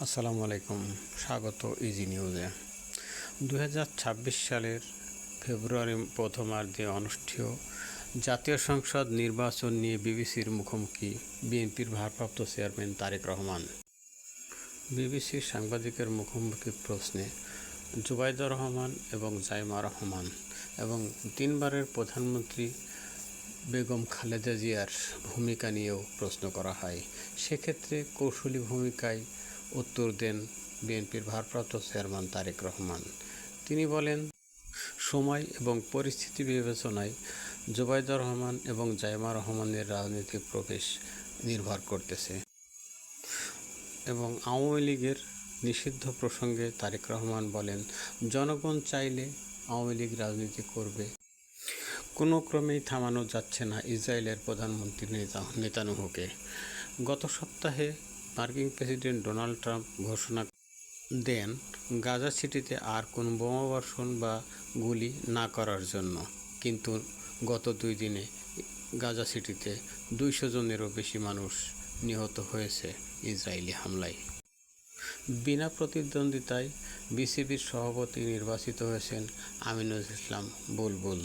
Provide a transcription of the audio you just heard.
আসসালামু আলাইকুম, স্বাগত ইজি নিউজে। 2026 সালের ফেব্রুয়ারি প্রথমার্ধে অনুষ্ঠেয় জাতীয় সংসদ নির্বাচন নিয়ে বিবিসির মুখোমুখি বিএনপির ভারপ্রাপ্ত চেয়ারম্যান তারেক রহমান। বিবিসির সাংবাদিকের মুখোমুখি প্রশ্নে জুবাইদুর রহমান এবং জাইমা রহমান এবং 3বারের প্রধানমন্ত্রী বেগম খালেদা জিয়ার ভূমিকা নিয়েও প্রশ্ন করা হয়। সেক্ষেত্রে কৌশলী ভূমিকায় উত্তর দেন বিএনপির ভারপ্রাপ্ত চেয়ারম্যান তারেক রহমান। তিনি বলেন, সময় এবং পরিস্থিতি বিবেচনায় জুবাইদুর রহমান এবং জাইমা রহমানের রাজনৈতিক প্রবেশ নির্ভর করতেছে। এবং আওয়ামী লীগের নিষিদ্ধ প্রসঙ্গে তারেক রহমান বলেন, জনগণ চাইলে আওয়ামী লীগ রাজনীতি করবে, কোনো ক্রমেই থামানো যাচ্ছে না ইসরায়েলের প্রধানমন্ত্রী নেতানিয়াহুকে। গত সপ্তাহে মার্কিন প্রেসিডেন্ট ডোনাল্ড ট্রাম্প ঘোষণা দেন গাজা সিটিতে আর কোনো বোমাবর্ষণ বা গুলি না করার জন্য, কিন্তু গত 2 দিনে গাজা সিটিতে 200 জনেরও বেশি মানুষ নিহত হয়েছে ইসরায়েলি হামলায়। বিনা প্রতিদ্বন্দ্বিতায় বিসিবির সভাপতি নির্বাচিত হয়েছেন আমিনুল ইসলাম বুলবুল।